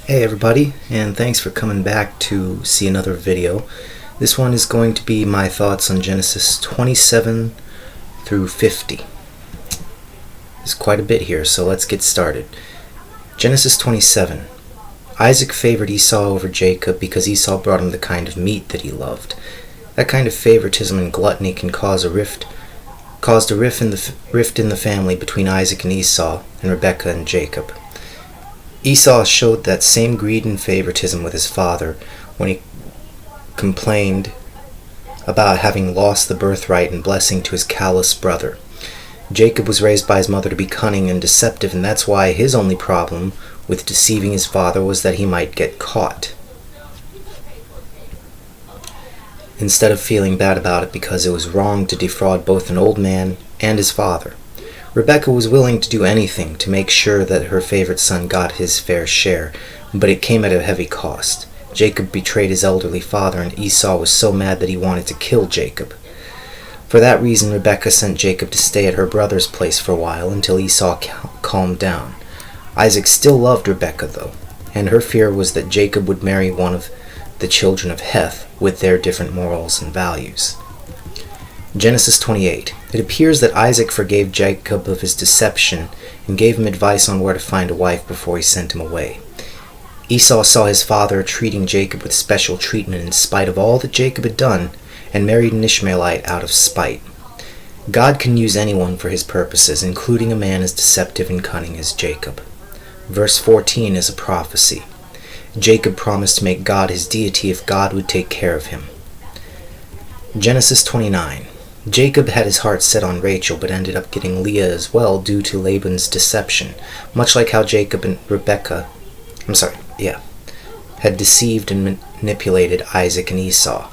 Hey everybody, and thanks for coming back to see another video. This one is going to be my thoughts on Genesis 27 through 50. There's quite a bit here, so let's get started. Genesis 27. Isaac favored Esau over Jacob because Esau brought him the kind of meat that he loved. That kind of favoritism and gluttony can caused a rift in the family between Isaac and Esau, and Rebekah and Jacob. Esau showed that same greed and favoritism with his father when he complained about having lost the birthright and blessing to his callous brother. Jacob was raised by his mother to be cunning and deceptive, and that's why his only problem with deceiving his father was that he might get caught, instead of feeling bad about it because it was wrong to defraud both an old man and his father. Rebekah was willing to do anything to make sure that her favorite son got his fair share, but it came at a heavy cost. Jacob betrayed his elderly father, and Esau was so mad that he wanted to kill Jacob. For that reason, Rebekah sent Jacob to stay at her brother's place for a while until Esau calmed down. Isaac still loved Rebekah, though, and her fear was that Jacob would marry one of the children of Heth with their different morals and values. Genesis 28. It appears that Isaac forgave Jacob of his deception and gave him advice on where to find a wife before he sent him away. Esau saw his father treating Jacob with special treatment in spite of all that Jacob had done, and married an Ishmaelite out of spite. God can use anyone for his purposes, including a man as deceptive and cunning as Jacob. Verse 14 is a prophecy. Jacob promised to make God his deity if God would take care of him. Genesis 29. Jacob had his heart set on Rachel, but ended up getting Leah as well due to Laban's deception, much like how Jacob and had deceived and manipulated Isaac and Esau.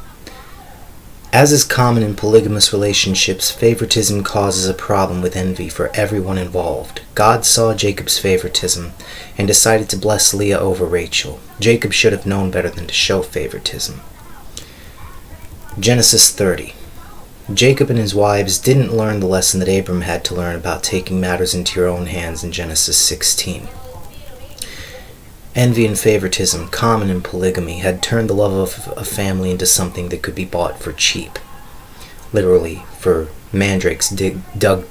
As is common in polygamous relationships, favoritism causes a problem with envy for everyone involved. God saw Jacob's favoritism and decided to bless Leah over Rachel. Jacob should have known better than to show favoritism. Genesis 30. Jacob and his wives didn't learn the lesson that Abram had to learn about taking matters into your own hands in Genesis 16. Envy and favoritism, common in polygamy, had turned the love of a family into something that could be bought for cheap. Literally, for mandrakes dug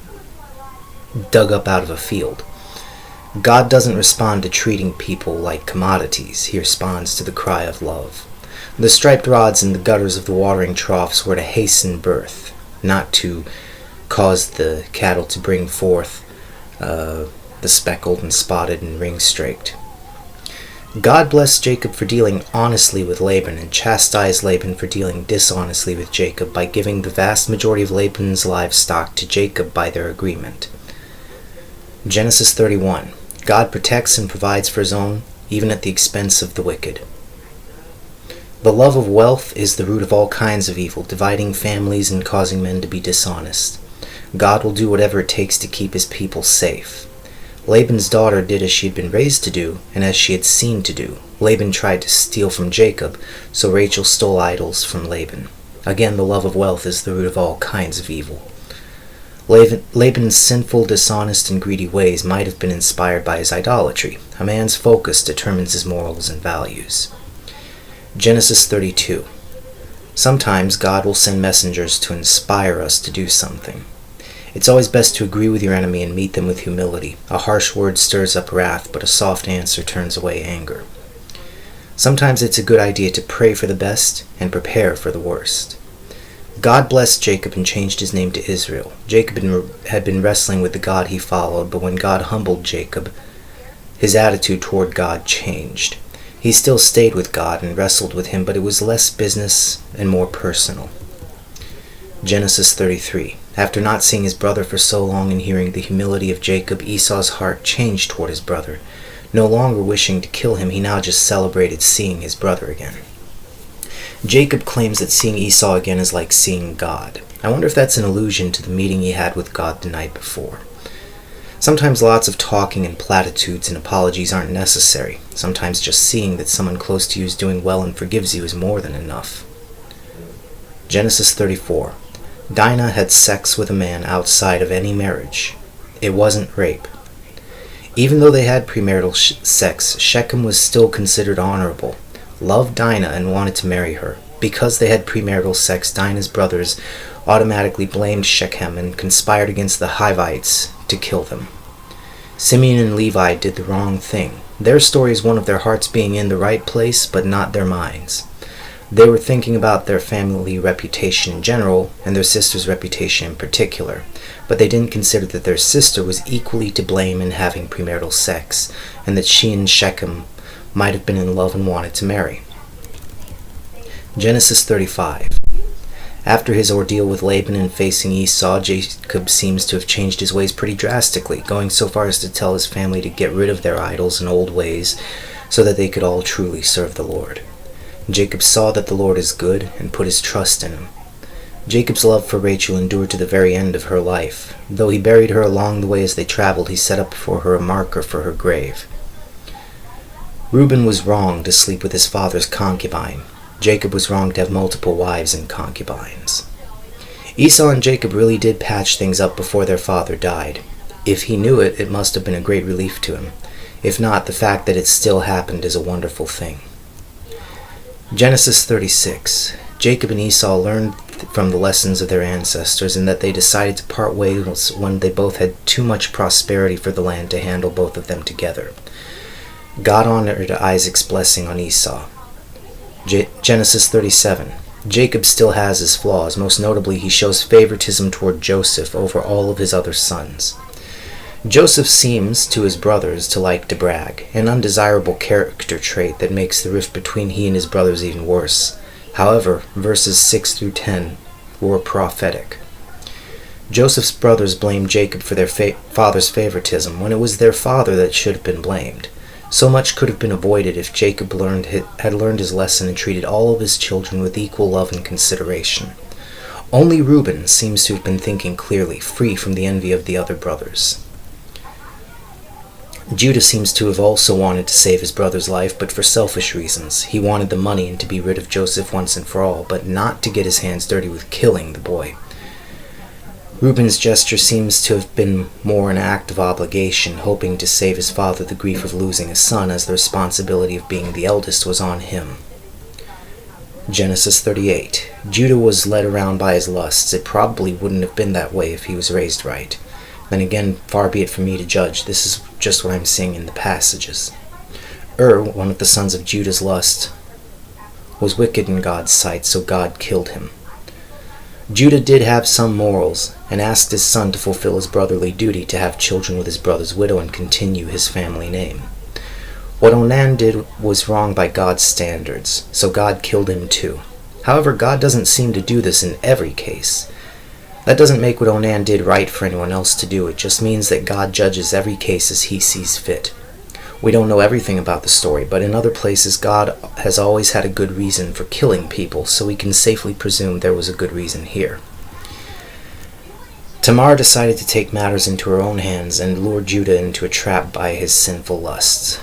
up out of a field. God doesn't respond to treating people like commodities. He responds to the cry of love. The striped rods in the gutters of the watering troughs were to hasten birth, not to cause the cattle to bring forth the speckled and spotted and ring-straked. God blessed Jacob for dealing honestly with Laban and chastised Laban for dealing dishonestly with Jacob by giving the vast majority of Laban's livestock to Jacob by their agreement. Genesis 31. God protects and provides for his own, even at the expense of the wicked. The love of wealth is the root of all kinds of evil, dividing families and causing men to be dishonest. God will do whatever it takes to keep his people safe. Laban's daughter did as she had been raised to do, and as she had seen to do. Laban tried to steal from Jacob, so Rachel stole idols from Laban. Again, the love of wealth is the root of all kinds of evil. Laban's sinful, dishonest, and greedy ways might have been inspired by his idolatry. A man's focus determines his morals and values. Genesis 32. Sometimes God will send messengers to inspire us to do something. It's always best to agree with your enemy and meet them with humility. A harsh word stirs up wrath, but a soft answer turns away anger. Sometimes it's a good idea to pray for the best and prepare for the worst. God blessed Jacob and changed his name to Israel. Jacob had been wrestling with the God he followed, but when God humbled Jacob, his attitude toward God changed. He still stayed with God and wrestled with him, but it was less business and more personal. Genesis 33. After not seeing his brother for so long and hearing the humility of Jacob, Esau's heart changed toward his brother. No longer wishing to kill him, he now just celebrated seeing his brother again. Jacob claims that seeing Esau again is like seeing God. I wonder if that's an allusion to the meeting he had with God the night before. Sometimes lots of talking and platitudes and apologies aren't necessary. Sometimes just seeing that someone close to you is doing well and forgives you is more than enough. Genesis 34. Dinah had sex with a man outside of any marriage. It wasn't rape. Even though they had premarital sex, Shechem was still considered honorable, loved Dinah, and wanted to marry her. Because they had premarital sex, Dinah's brothers automatically blamed Shechem and conspired against the Hivites to kill them. Simeon and Levi did the wrong thing. Their story is one of their hearts being in the right place, but not their minds. They were thinking about their family reputation in general, and their sister's reputation in particular, but they didn't consider that their sister was equally to blame in having premarital sex, and that she and Shechem might have been in love and wanted to marry. Genesis 35. After his ordeal with Laban and facing Esau, Jacob seems to have changed his ways pretty drastically, going so far as to tell his family to get rid of their idols and old ways so that they could all truly serve the Lord. Jacob saw that the Lord is good and put his trust in him. Jacob's love for Rachel endured to the very end of her life. Though he buried her along the way as they traveled, he set up for her a marker for her grave. Reuben was wrong to sleep with his father's concubine. Jacob was wrong to have multiple wives and concubines. Esau and Jacob really did patch things up before their father died. If he knew it, it must have been a great relief to him. If not, the fact that it still happened is a wonderful thing. Genesis 36. Jacob and Esau learned from the lessons of their ancestors, and that they decided to part ways when they both had too much prosperity for the land to handle both of them together. God honored Isaac's blessing on Esau. Genesis 37. Jacob still has his flaws. Most notably, he shows favoritism toward Joseph over all of his other sons. Joseph seems, to his brothers, to like to brag, an undesirable character trait that makes the rift between he and his brothers even worse. However, verses 6 through 10 were prophetic. Joseph's brothers blamed Jacob for their father's favoritism, when it was their father that should have been blamed. So much could have been avoided if Jacob had learned his lesson and treated all of his children with equal love and consideration. Only Reuben seems to have been thinking clearly, free from the envy of the other brothers. Judah seems to have also wanted to save his brother's life, but for selfish reasons. He wanted the money and to be rid of Joseph once and for all, but not to get his hands dirty with killing the boy. Reuben's gesture seems to have been more an act of obligation, hoping to save his father the grief of losing a son, as the responsibility of being the eldest was on him. Genesis 38. Judah was led around by his lusts. It probably wouldn't have been that way if he was raised right. Then again, far be it from me to judge. This is just what I'm seeing in the passages. One of the sons of Judah's lust, was wicked in God's sight, so God killed him. Judah did have some morals, and asked his son to fulfill his brotherly duty to have children with his brother's widow and continue his family name. What Onan did was wrong by God's standards, so God killed him too. However, God doesn't seem to do this in every case. That doesn't make what Onan did right for anyone else to do. It just means that God judges every case as he sees fit. We don't know everything about the story, but in other places God has always had a good reason for killing people, so we can safely presume there was a good reason here. Tamar decided to take matters into her own hands and lure Judah into a trap by his sinful lusts.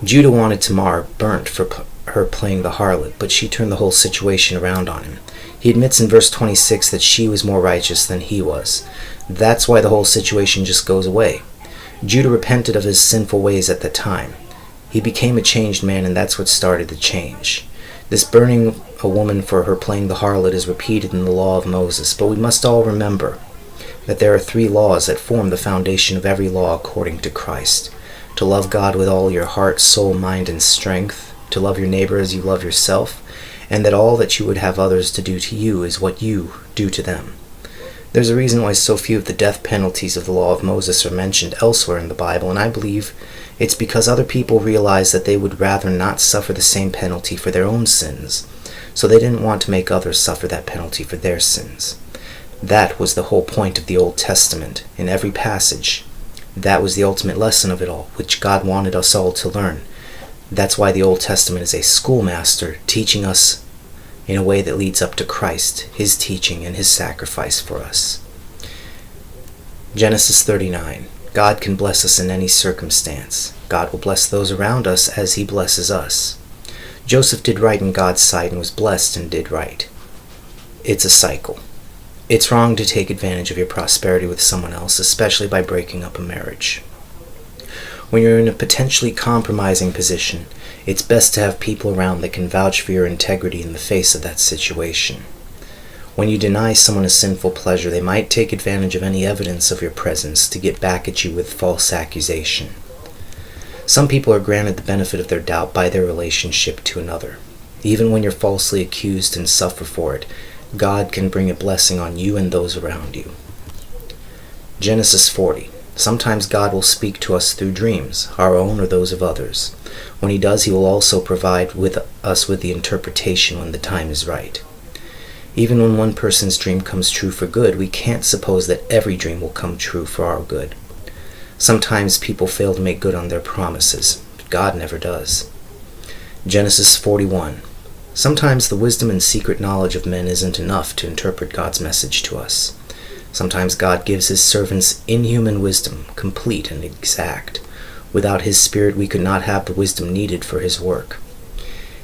Judah wanted Tamar burnt for her playing the harlot, but she turned the whole situation around on him. He admits in verse 26 that she was more righteous than he was. That's why the whole situation just goes away. Judah repented of his sinful ways at the time. He became a changed man, and that's what started the change. This burning a woman for her playing the harlot is repeated in the law of Moses, but we must all remember that there are 3 laws that form the foundation of every law according to Christ. To love God with all your heart, soul, mind, and strength, to love your neighbor as you love yourself, and that all that you would have others to do to you is what you do to them. There's a reason why so few of the death penalties of the law of Moses are mentioned elsewhere in the Bible, and I believe it's because other people realized that they would rather not suffer the same penalty for their own sins, so they didn't want to make others suffer that penalty for their sins. That was the whole point of the Old Testament, in every passage. That was the ultimate lesson of it all, which God wanted us all to learn. That's why the Old Testament is a schoolmaster, teaching us in a way that leads up to Christ, his teaching and his sacrifice for us. Genesis 39. God can bless us in any circumstance. God will bless those around us as he blesses us. Joseph did right in God's sight and was blessed and did right. It's a cycle. It's wrong to take advantage of your prosperity with someone else, especially by breaking up a marriage. When you're in a potentially compromising position, it's best to have people around that can vouch for your integrity in the face of that situation. When you deny someone a sinful pleasure, they might take advantage of any evidence of your presence to get back at you with false accusation. Some people are granted the benefit of their doubt by their relationship to another. Even when you're falsely accused and suffer for it, God can bring a blessing on you and those around you. Genesis 40. Sometimes God will speak to us through dreams, our own or those of others. When He does, He will also provide us with the interpretation when the time is right. Even when one person's dream comes true for good, we can't suppose that every dream will come true for our good. Sometimes people fail to make good on their promises, but God never does. Genesis 41. Sometimes the wisdom and secret knowledge of men isn't enough to interpret God's message to us. Sometimes God gives His servants inhuman wisdom, complete and exact. Without His Spirit, we could not have the wisdom needed for His work.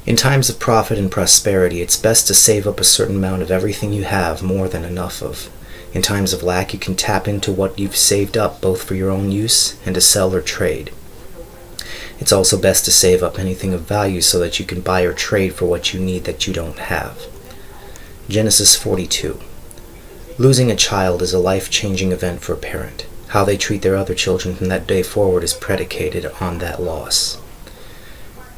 In times of profit and prosperity, it's best to save up a certain amount of everything you have, more than enough of. In times of lack, you can tap into what you've saved up, both for your own use and to sell or trade. It's also best to save up anything of value so that you can buy or trade for what you need that you don't have. Genesis 42. Losing a child is a life-changing event for a parent. How they treat their other children from that day forward is predicated on that loss.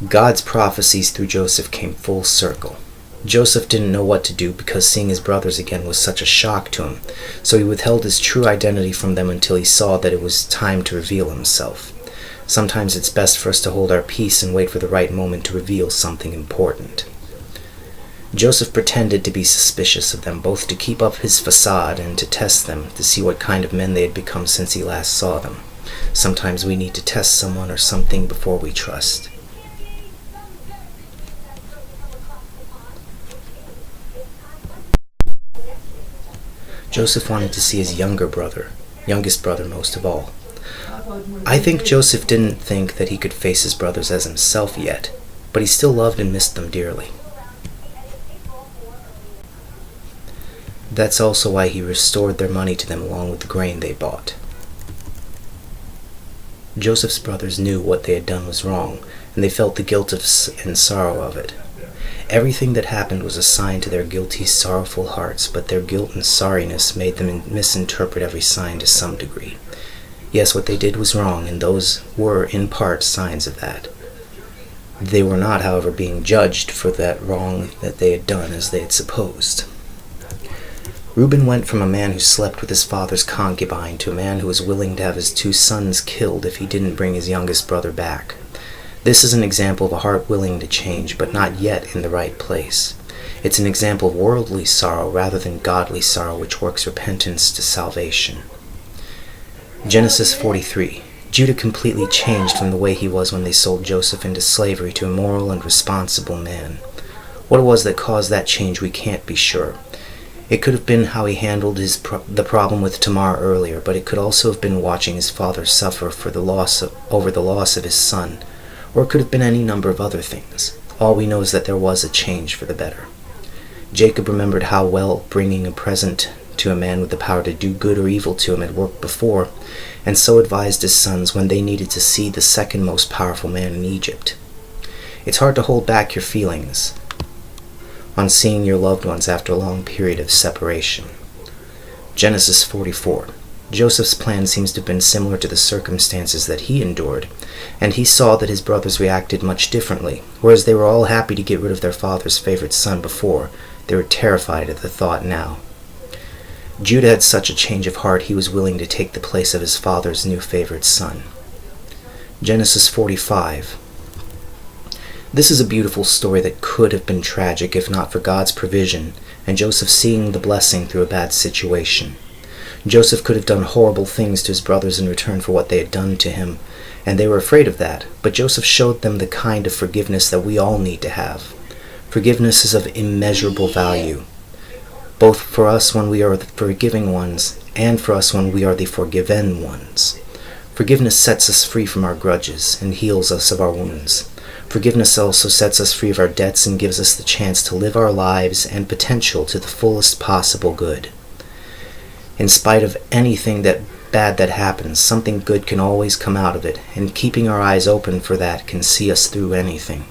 God's prophecies through Joseph came full circle. Joseph didn't know what to do because seeing his brothers again was such a shock to him, so he withheld his true identity from them until he saw that it was time to reveal himself. Sometimes it's best for us to hold our peace and wait for the right moment to reveal something important. Joseph pretended to be suspicious of them, both to keep up his facade and to test them, to see what kind of men they had become since he last saw them. Sometimes we need to test someone or something before we trust. Joseph wanted to see his youngest brother most of all. I think Joseph didn't think that he could face his brothers as himself yet, but he still loved and missed them dearly. That's also why he restored their money to them along with the grain they bought. Joseph's brothers knew what they had done was wrong, and they felt the guilt and sorrow of it. Everything that happened was a sign to their guilty, sorrowful hearts, but their guilt and sorriness made them misinterpret every sign to some degree. Yes, what they did was wrong, and those were, in part, signs of that. They were not, however, being judged for that wrong that they had done as they had supposed. Reuben went from a man who slept with his father's concubine to a man who was willing to have his 2 sons killed if he didn't bring his youngest brother back. This is an example of a heart willing to change, but not yet in the right place. It's an example of worldly sorrow rather than godly sorrow, which works repentance to salvation. Genesis 43. Judah completely changed from the way he was when they sold Joseph into slavery to a moral and responsible man. What it was that caused that change we can't be sure. It could have been how he handled the problem with Tamar earlier, but it could also have been watching his father suffer over the loss of his son, or it could have been any number of other things. All we know is that there was a change for the better. Jacob remembered how well bringing a present to a man with the power to do good or evil to him had worked before, and so advised his sons when they needed to see the second most powerful man in Egypt. It's hard to hold back your feelings on seeing your loved ones after a long period of separation. Genesis 44. Joseph's plan seems to have been similar to the circumstances that he endured, and he saw that his brothers reacted much differently. Whereas they were all happy to get rid of their father's favorite son before, they were terrified at the thought now. Judah had such a change of heart he was willing to take the place of his father's new favorite son. Genesis 45. This is a beautiful story that could have been tragic if not for God's provision and Joseph seeing the blessing through a bad situation. Joseph could have done horrible things to his brothers in return for what they had done to him, and they were afraid of that, but Joseph showed them the kind of forgiveness that we all need to have. Forgiveness is of immeasurable value, both for us when we are the forgiving ones and for us when we are the forgiven ones. Forgiveness sets us free from our grudges and heals us of our wounds. Forgiveness also sets us free of our debts and gives us the chance to live our lives and potential to the fullest possible good. In spite of anything bad that happens, something good can always come out of it, and keeping our eyes open for that can see us through anything.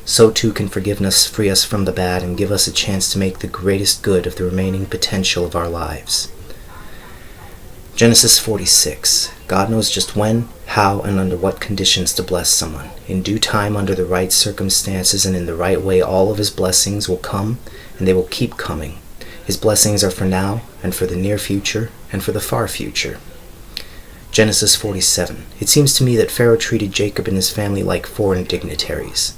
So too can forgiveness free us from the bad and give us a chance to make the greatest good of the remaining potential of our lives. Genesis 46. God knows just when, how, and under what conditions to bless someone. In due time, under the right circumstances, and in the right way, all of his blessings will come, and they will keep coming. His blessings are for now, and for the near future, and for the far future. Genesis 47. It seems to me that Pharaoh treated Jacob and his family like foreign dignitaries.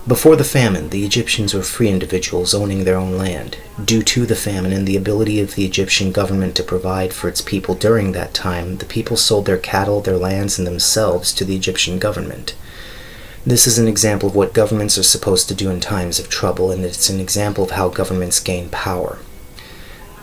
Before the famine, the Egyptians were free individuals owning their own land. Due to the famine and the ability of the Egyptian government to provide for its people during that time, the people sold their cattle, their lands, and themselves to the Egyptian government. This is an example of what governments are supposed to do in times of trouble, and it's an example of how governments gain power.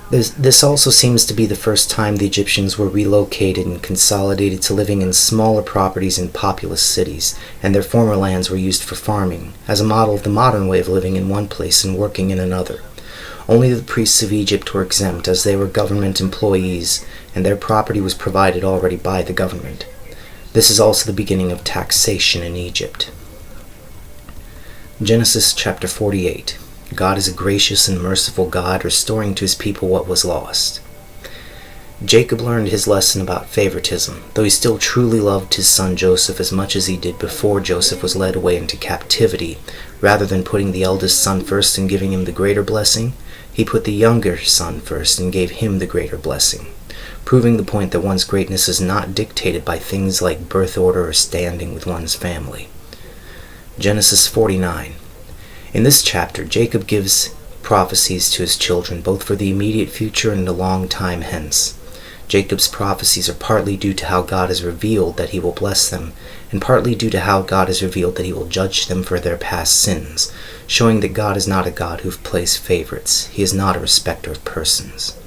This also seems to be the first time the Egyptians were relocated and consolidated to living in smaller properties in populous cities, and their former lands were used for farming, as a model of the modern way of living in one place and working in another. Only the priests of Egypt were exempt, as they were government employees, and their property was provided already by the government. This is also the beginning of taxation in Egypt. Genesis chapter 48. God is a gracious and merciful God, restoring to his people what was lost. Jacob learned his lesson about favoritism, though he still truly loved his son Joseph as much as he did before Joseph was led away into captivity. Rather than putting the eldest son first and giving him the greater blessing, he put the younger son first and gave him the greater blessing, proving the point that one's greatness is not dictated by things like birth order or standing with one's family. Genesis 49. In this chapter, Jacob gives prophecies to his children, both for the immediate future and the long time hence. Jacob's prophecies are partly due to how God has revealed that he will bless them, and partly due to how God has revealed that he will judge them for their past sins, showing that God is not a God who plays favorites. He is not a respecter of persons.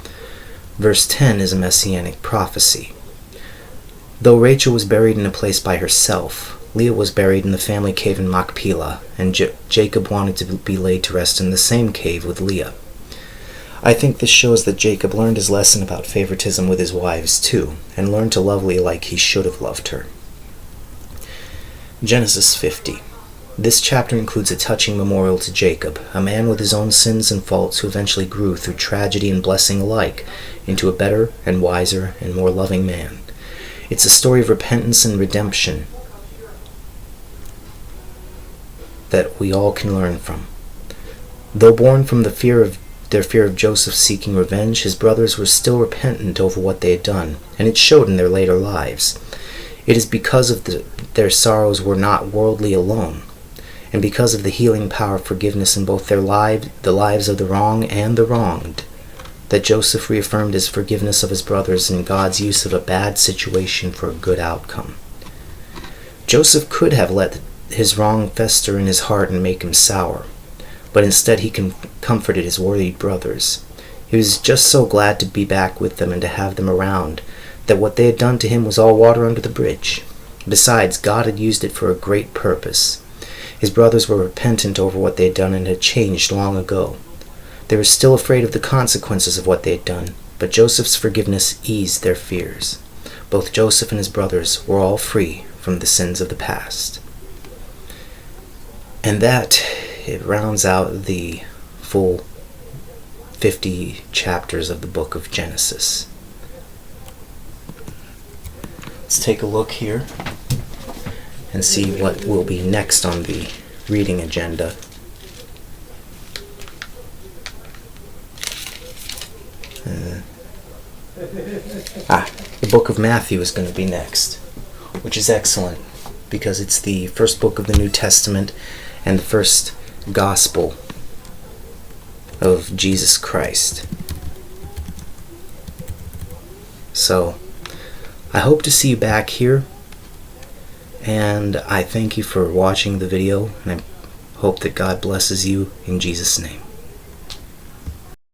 Verse 10 is a messianic prophecy. Though Rachel was buried in a place by herself, Leah was buried in the family cave in Machpelah, and Jacob wanted to be laid to rest in the same cave with Leah. I think this shows that Jacob learned his lesson about favoritism with his wives too, and learned to love Leah like he should have loved her. Genesis 50. This chapter includes a touching memorial to Jacob, a man with his own sins and faults who eventually grew through tragedy and blessing alike into a better and wiser and more loving man. It's a story of repentance and redemption that we all can learn from. Though born from their fear of Joseph seeking revenge, his brothers were still repentant over what they had done, and it showed in their later lives. It is because of their sorrows were not worldly alone, and because of the healing power of forgiveness in both the lives of the wrong and the wronged, that Joseph reaffirmed his forgiveness of his brothers and God's use of a bad situation for a good outcome. Joseph could have let his wrong fester in his heart and make him sour, but instead he comforted his worried brothers. He was just so glad to be back with them and to have them around that what they had done to him was all water under the bridge. Besides, God had used it for a great purpose. His brothers were repentant over what they had done and had changed long ago. They were still afraid of the consequences of what they had done, but Joseph's forgiveness eased their fears. Both Joseph and his brothers were all free from the sins of the past. And that, it rounds out the full 50 chapters of the book of Genesis. Let's take a look here and see what will be next on the reading agenda. The book of Matthew is going to be next, which is excellent because it's the first book of the New Testament and the first gospel of Jesus Christ. So, I hope to see you back here, and I thank you for watching the video, and I hope that God blesses you in Jesus' name.